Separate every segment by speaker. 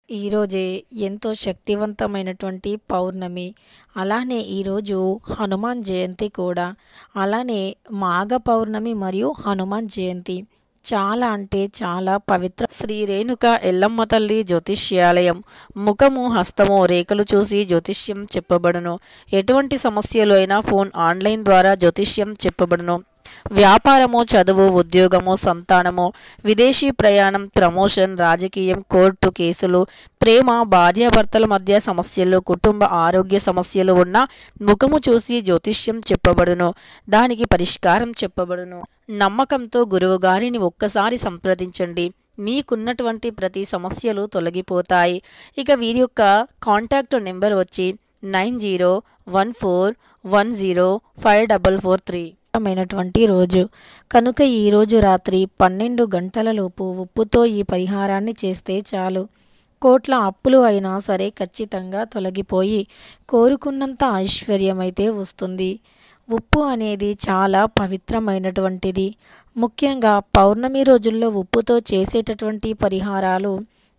Speaker 1: ఈరోజే ఎంతో శక్తివంతమైనటువంటి పౌర్ణమి. అలానే ఈరోజు హనుమాన్ జయంతి కూడా. అలానే మాఘ పౌర్ణమి మరియు హనుమాన్ జయంతి. చాలా అంటే చాలా పవిత్ర శ్రీ రేణుక ఎల్లమ్మ తల్లి జ్యోతిష్యాలయం. ముఖము హస్తము రేఖలు చూసి జ్యోతిష్యం చెప్పబడును. ఎటువంటి సమస్యలు అయినా ఫోన్ ఆన్లైన్ ద్వారా జ్యోతిష్యం చెప్పబడును. వ్యాపారము, చదువు, ఉద్యోగము, సంతానము, విదేశీ ప్రయాణం, ప్రమోషన్, రాజకీయం, కోర్టు కేసులు, ప్రేమ, భార్యాభర్తల మధ్య సమస్యలు, కుటుంబ ఆరోగ్య సమస్యలు ఉన్న ముఖము చూసి జ్యోతిష్యం చెప్పబడును. దానికి పరిష్కారం చెప్పబడును. నమ్మకంతో గురువు గారిని ఒక్కసారి సంప్రదించండి. మీకున్నటువంటి ప్రతి సమస్యలు తొలగిపోతాయి. ఇక వీరి యొక్క కాంటాక్ట్ నెంబర్ వచ్చి 9014105443. మైనటువంటి రోజు కనుక ఈరోజు రాత్రి 12 గంటలలోపు ఉప్పుతో ఈ పరిహారాన్ని చేస్తే చాలు. కోట్ల అప్పులు అయినా సరే ఖచ్చితంగా తొలగిపోయి కోరుకున్నంత ఐశ్వర్యమైతే వస్తుంది. ఉప్పు అనేది చాలా పవిత్రమైనటువంటిది. ముఖ్యంగా పౌర్ణమి రోజుల్లో ఉప్పుతో చేసేటటువంటి పరిహారాలు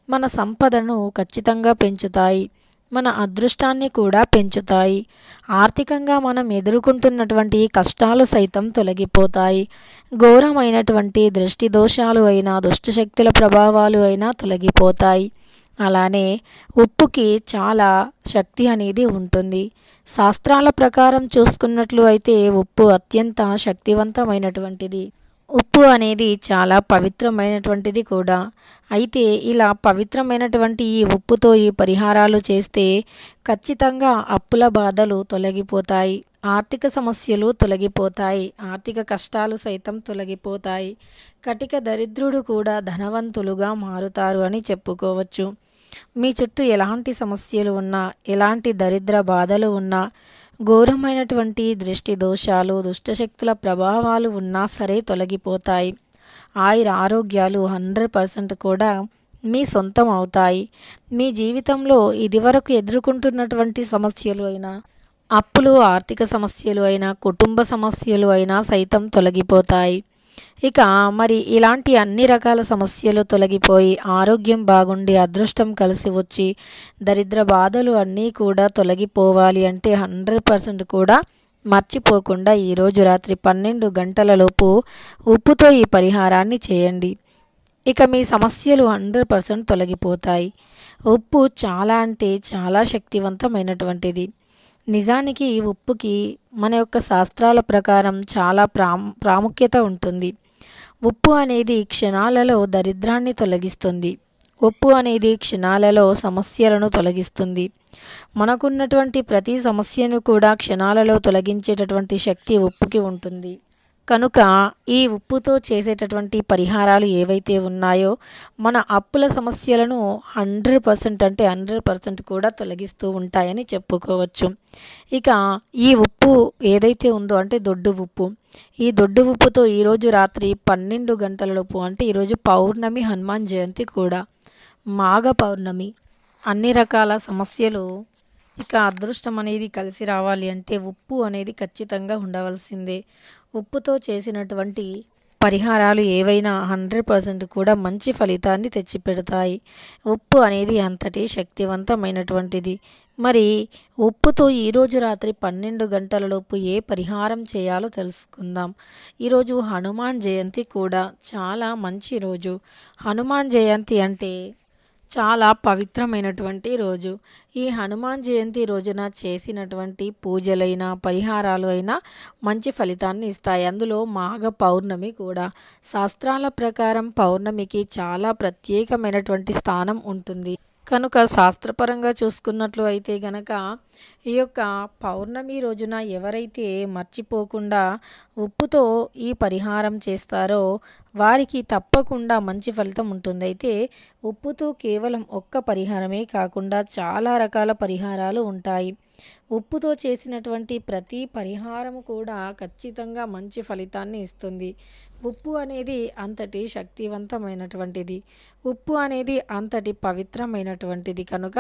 Speaker 1: మన సంపదను ఖచ్చితంగా పెంచుతాయి. మన అదృష్టాన్ని కూడా పెంచుతాయి. ఆర్థికంగా మనం ఎదుర్కొంటున్నటువంటి కష్టాలు సైతం తొలగిపోతాయి. ఘోరమైనటువంటి దృష్టి దోషాలు అయినా, దుష్టశక్తుల ప్రభావాలు అయినా తొలగిపోతాయి. అలానే ఉప్పుకి చాలా శక్తి అనేది ఉంటుంది. శాస్త్రాల ప్రకారం చూసుకున్నట్లు అయితే ఉప్పు అత్యంత శక్తివంతమైనటువంటిది. ఉప్పు అనేది చాలా పవిత్రమైనటువంటిది కూడా. అయితే ఇలా పవిత్రమైనటువంటి ఈ ఉప్పుతో ఈ పరిహారాలు చేస్తే ఖచ్చితంగా అప్పుల బాధలు తొలగిపోతాయి. ఆర్థిక సమస్యలు తొలగిపోతాయి. ఆర్థిక కష్టాలు సైతం తొలగిపోతాయి. కటిక దరిద్రుడు కూడా ధనవంతులుగా మారుతారు అని చెప్పుకోవచ్చు. మీ చుట్టూ ఎలాంటి సమస్యలు ఉన్నా, ఎలాంటి దరిద్ర బాధలు ఉన్నా, ఘోరమైనటువంటి దృష్టి దోషాలు, దుష్టశక్తుల ప్రభావాలు ఉన్నా సరే తొలగిపోతాయి. ఆయుర ఆరోగ్యాలు 100% కూడా మీ సొంతం అవుతాయి. మీ జీవితంలో ఇదివరకు ఎదుర్కొంటున్నటువంటి సమస్యలు అయినా, అప్పులు, ఆర్థిక సమస్యలు అయినా, కుటుంబ సమస్యలు అయినా సైతం తొలగిపోతాయి. ఇక మరి ఇలాంటి అన్ని రకాల సమస్యలు తొలగిపోయి ఆరోగ్యం బాగుండి అదృష్టం కలిసి వచ్చి దరిద్ర బాధలు అన్నీ కూడా తొలగిపోవాలి అంటే 100% కూడా మర్చిపోకుండా ఈరోజు రాత్రి 12 గంటలలోపు ఉప్పుతో ఈ పరిహారాన్ని చేయండి. ఇక మీ సమస్యలు 100% తొలగిపోతాయి. ఉప్పు చాలా అంటే చాలా శక్తివంతమైనటువంటిది. నిజానికి ఈ ఉప్పుకి మన యొక్క శాస్త్రాల ప్రకారం చాలా ప్రాముఖ్యత ఉంటుంది. ఉప్పు అనేది క్షణాలలో దరిద్రాన్ని తొలగిస్తుంది. ఉప్పు అనేది క్షణాలలో సమస్యలను తొలగిస్తుంది. మనకున్నటువంటి ప్రతి సమస్యను కూడా క్షణాలలో తొలగించేటటువంటి శక్తి ఉప్పుకి ఉంటుంది. కనుక ఈ ఉప్పుతో చేసేటటువంటి పరిహారాలు ఏవైతే ఉన్నాయో మన అప్పుల సమస్యలను 100% అంటే 100% కూడా తొలగిస్తూ ఉంటాయని చెప్పుకోవచ్చు. ఇక ఈ ఉప్పు ఏదైతే ఉందో అంటే దొడ్డు ఉప్పు, ఈ దొడ్డు ఉప్పుతో ఈరోజు రాత్రి 12 గంటలలోపు అంటే ఈరోజు పౌర్ణమి, హనుమాన్ జయంతి కూడా, మాఘ పౌర్ణమి, అన్ని రకాల సమస్యలు ఇక అదృష్టం అనేది కలిసి రావాలి అంటే ఉప్పు అనేది ఖచ్చితంగా ఉండవలసిందే. ఉప్పుతో చేసినటువంటి పరిహారాలు ఏవైనా 100% కూడా మంచి ఫలితాన్ని తెచ్చిపెడతాయి. ఉప్పు అనేది అంతటి శక్తివంతమైనటువంటిది. మరి ఉప్పుతో ఈరోజు రాత్రి 12 గంటలలోపు ఏ పరిహారం చేయాలో తెలుసుకుందాం. ఈరోజు హనుమాన్ జయంతి కూడా చాలా మంచి రోజు. హనుమాన్ జయంతి అంటే చాలా పవిత్రమైనటువంటి రోజు. ఈ హనుమాన్ జయంతి రోజున చేసినటువంటి పూజలైనా, పరిహారాలు అయినా మంచి ఫలితాన్ని ఇస్తాయి. అందులో మాఘ పౌర్ణమి కూడా. శాస్త్రాల ప్రకారం పౌర్ణమికి చాలా ప్రత్యేకమైనటువంటి స్థానం ఉంటుంది. కనుక శాస్త్రపరంగా చూసుకున్నట్లు అయితే గనక ఈ యొక్క పౌర్ణమి రోజున ఎవరైతే మర్చిపోకుండా ఉప్పుతో ఈ పరిహారం చేస్తారో వారికి తప్పకుండా మంచి ఫలితం ఉంటుంది. అయితే ఉప్పుతో కేవలం ఒక్క పరిహారమే కాకుండా చాలా రకాల పరిహారాలు ఉంటాయి. ఉప్పుతో చేసినటువంటి ప్రతి పరిహారము కూడా ఖచ్చితంగా మంచి ఫలితాన్ని ఇస్తుంది. ఉప్పు అనేది అంతటి శక్తివంతమైనటువంటిది. ఉప్పు అనేది అంతటి పవిత్రమైనటువంటిది కనుక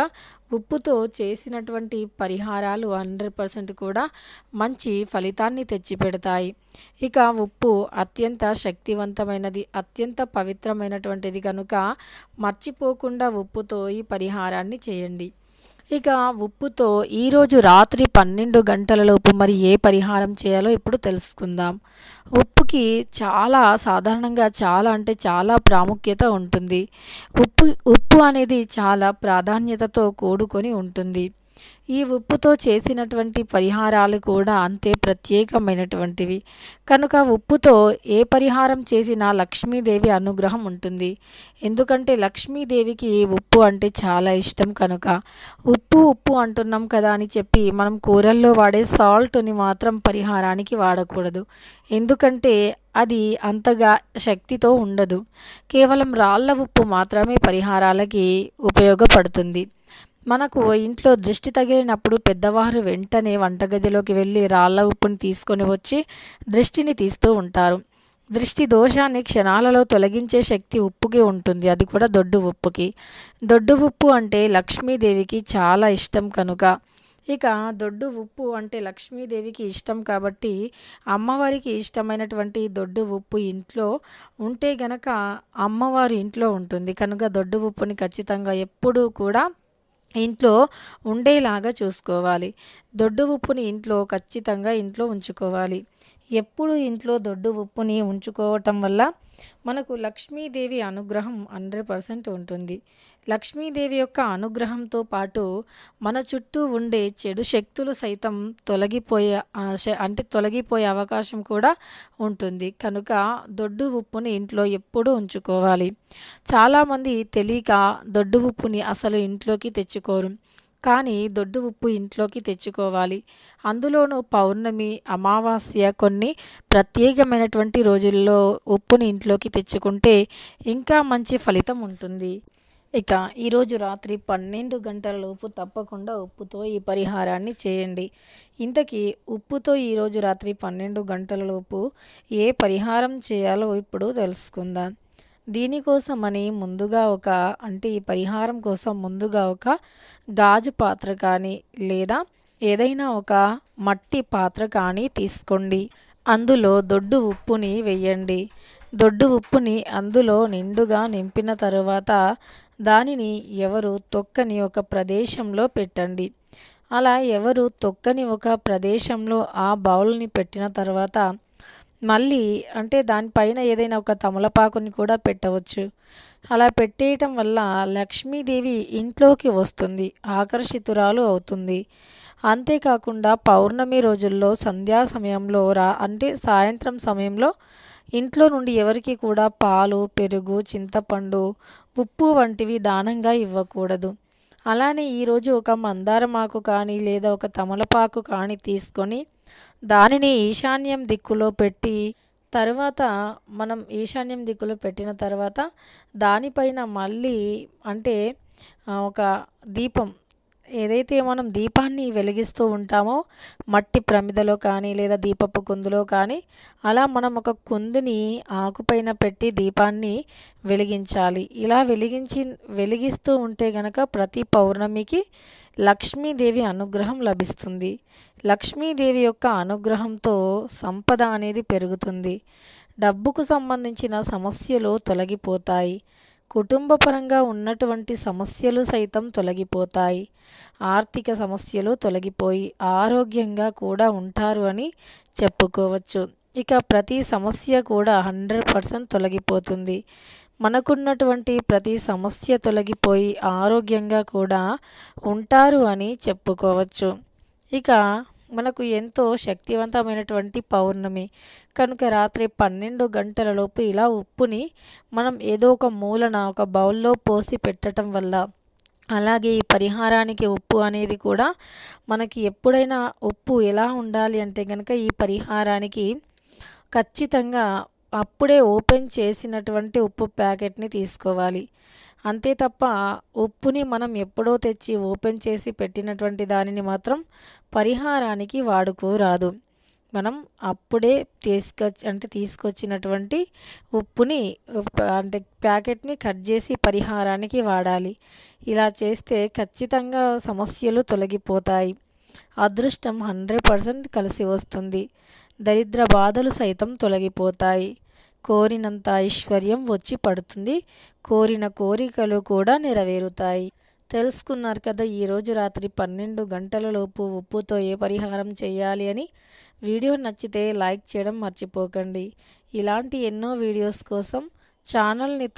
Speaker 1: ఉప్పుతో చేసినటువంటి పరిహారాలు 100% కూడా మంచి ఫలితాన్ని తెచ్చిపెడతాయి. ఇక ఉప్పు అత్యంత శక్తివంతమైనది, అత్యంత పవిత్రమైనటువంటిది కనుక మర్చిపోకుండా ఉప్పుతో ఈ పరిహారాన్ని చేయండి. ఇక ఉప్పుతో ఈరోజు రాత్రి 12 గంటలలోపు మరి ఏ పరిహారం చేయాలో ఇప్పుడు తెలుసుకుందాం. ఉప్పుకి సాధారణంగా చాలా అంటే చాలా ప్రాముఖ్యత ఉంటుంది. ఉప్పు అనేది చాలా ప్రాధాన్యతతో కూడుకొని ఉంటుంది. ఈ ఉప్పుతో చేసినటువంటి పరిహారాలు కూడా అంతే ప్రత్యేకమైనటువంటివి కనుక ఉప్పుతో ఏ పరిహారం చేసినా లక్ష్మీదేవి అనుగ్రహం ఉంటుంది. ఎందుకంటే లక్ష్మీదేవికి ఉప్పు అంటే చాలా ఇష్టం కనుక. ఉప్పు అంటున్నాం కదా అని చెప్పి మనం కూరల్లో వాడే సాల్ట్ని మాత్రం పరిహారానికి వాడకూడదు. ఎందుకంటే అది అంతగా శక్తితో ఉండదు. కేవలం రాళ్ళ ఉప్పు మాత్రమే పరిహారాలకి ఉపయోగపడుతుంది. మనకు ఇంట్లో దృష్టి తగిలినప్పుడు పెద్దవారు వెంటనే వంటగదిలోకి వెళ్ళి రాళ్ళ ఉప్పుని తీసుకొని వచ్చి దృష్టిని తీస్తూ ఉంటారు. దృష్టి దోషాన్ని క్షణాలలో తొలగించే శక్తి ఉప్పుకి ఉంటుంది, అది కూడా దొడ్డు ఉప్పుకి. దొడ్డు ఉప్పు అంటే లక్ష్మీదేవికి చాలా ఇష్టం కనుక ఇక దొడ్డు ఉప్పు అంటే లక్ష్మీదేవికి ఇష్టం కాబట్టి అమ్మవారికి ఇష్టమైనటువంటి దొడ్డు ఉప్పు ఇంట్లో ఉంటే గనక అమ్మవారు ఇంట్లో ఉంటుంది కనుక దొడ్డు ఉప్పుని ఖచ్చితంగా ఎప్పుడూ కూడా ఇంట్లో ఉండేలాగా చూసుకోవాలి. దొడ్డు ఉప్పుని ఖచ్చితంగా ఇంట్లో ఉంచుకోవాలి. ఎప్పుడు ఇంట్లో దొడ్డు ఉప్పుని ఉంచుకోవటం వల్ల మనకు లక్ష్మీదేవి అనుగ్రహం 100% ఉంటుంది. లక్ష్మీదేవి యొక్క అనుగ్రహంతో పాటు మన చుట్టూ ఉండే చెడు శక్తులు సైతం తొలగిపోయే అవకాశం కూడా ఉంటుంది. కనుక దొడ్డు ఉప్పుని ఇంట్లో ఎప్పుడూ ఉంచుకోవాలి. చాలామంది తెలియక దొడ్డు ఉప్పుని అసలు ఇంట్లోకి తెచ్చుకోరు. కానీ దొడ్డు ఉప్పు ఇంట్లోకి తెచ్చుకోవాలి. అందులోనూ పౌర్ణమి, అమావాస్య కొన్ని ప్రత్యేకమైనటువంటి రోజుల్లో ఉప్పుని ఇంట్లోకి తెచ్చుకుంటే ఇంకా మంచి ఫలితం ఉంటుంది. ఇక ఈరోజు రాత్రి 12 గంటలలోపు తప్పకుండా ఉప్పుతో ఈ పరిహారాన్ని చేయండి. ఇంతకీ ఉప్పుతో ఈరోజు రాత్రి 12 గంటలలోపు ఏ పరిహారం చేయాలో ఇప్పుడు తెలుసుకుందాం. దీనికోసమని ఈ పరిహారం కోసం ముందుగా ఒక గాజు పాత్ర కానీ లేదా ఏదైనా ఒక మట్టి పాత్ర కానీ తీసుకోండి. అందులో దొడ్డు ఉప్పుని వేయండి. దొడ్డు ఉప్పుని అందులో నిండుగా నింపిన తరువాత దానిని ఎవరు తొక్కని ఒక ప్రదేశంలో పెట్టండి. అలా ఎవరు తొక్కని ఒక ప్రదేశంలో ఆ బౌల్ని పెట్టిన తర్వాత మళ్ళీ దానిపైన ఏదైనా ఒక తమలపాకుని కూడా పెట్టవచ్చు. అలా పెట్టేయటం వల్ల లక్ష్మీదేవి ఇంట్లోకి వస్తుంది, ఆకర్షితురాలు అవుతుంది. అంతేకాకుండా పౌర్ణమి రోజుల్లో సంధ్యా సమయంలో సాయంత్రం సమయంలో ఇంట్లో నుండి ఎవరికి కూడా పాలు, పెరుగు, చింతపండు, ఉప్పు వంటివి దానంగా ఇవ్వకూడదు. అలానే ఈరోజు ఒక మందారమాకు కానీ లేదా ఒక తమలపాకు కానీ తీసుకొని దానిని ఈశాన్యం దిక్కులో పెట్టి ఈశాన్యం దిక్కులో పెట్టిన తర్వాత దానిపైన మళ్ళీ ఒక దీపం ఏదైతే మనం దీపాన్ని వెలిగిస్తూ ఉంటామో మట్టి ప్రమిదలో కానీ లేదా దీపపు కుందులో కానీ అలా మనం ఒక కుందుని ఆకుపైన పెట్టి దీపాన్ని వెలిగించాలి. ఇలా వెలిగిస్తూ ఉంటే గనక ప్రతి పౌర్ణమికి లక్ష్మీదేవి అనుగ్రహం లభిస్తుంది. లక్ష్మీదేవి యొక్క అనుగ్రహంతో సంపద అనేది పెరుగుతుంది. డబ్బుకు సంబంధించిన సమస్యలు తొలగిపోతాయి. కుటుంబపరంగా ఉన్నటువంటి సమస్యలు సైతం తొలగిపోతాయి. ఆర్థిక సమస్యలు తొలగిపోయి ఆరోగ్యంగా కూడా ఉంటారు అని చెప్పుకోవచ్చు. ఇక ప్రతి సమస్య కూడా 100% తొలగిపోతుంది. మనకున్నటువంటి ప్రతి సమస్య తొలగిపోయి ఆరోగ్యంగా కూడా ఉంటారు అని చెప్పుకోవచ్చు. ఇక మనకు ఎంతో శక్తివంతమైనటువంటి పౌర్ణమి కనుక రాత్రి 12 గంటలలోపు ఇలా ఉప్పుని మనం ఏదో ఒక మూలన ఒక బౌల్లో పోసి పెట్టడం వల్ల, అలాగే ఈ పరిహారానికి ఉప్పు అనేది కూడా మనకి ఎప్పుడైనా ఉప్పు ఎలా ఉండాలి అంటే కనుక ఈ పరిహారానికి ఖచ్చితంగా అప్పుడే ఓపెన్ చేసినటువంటి ఉప్పు ప్యాకెట్ని తీసుకోవాలి. అంతే తప్ప ఉప్పుని మనం ఎప్పుడో తెచ్చి ఓపెన్ చేసి పెట్టినటువంటి దానిని మాత్రం పరిహారానికి వాడుకోరాదు. మనం అప్పుడే తీసుకొచ్చినటువంటి ఉప్పుని అంటే ప్యాకెట్ని కట్ చేసి పరిహారానికి వాడాలి. ఇలా చేస్తే ఖచ్చితంగా సమస్యలు తొలగిపోతాయి. అదృష్టం 100% కలిసి వస్తుంది. దరిద్ర బాధలు సైతం తొలగిపోతాయి. కోరినంత ఐశ్వర్యం వచ్చి పడుతుంది. కోరిన కోరికలు కూడా నెరవేరుతాయి. తెలుసుకున్నారు కదా ఈరోజు రాత్రి 12 గంటలలోపు ఉప్పుతో ఏ పరిహారం చేయాలి అని. వీడియో నచ్చితే లైక్ చేయడం మర్చిపోకండి. ఇలాంటి ఎన్నో వీడియోస్ కోసం ఛానల్ని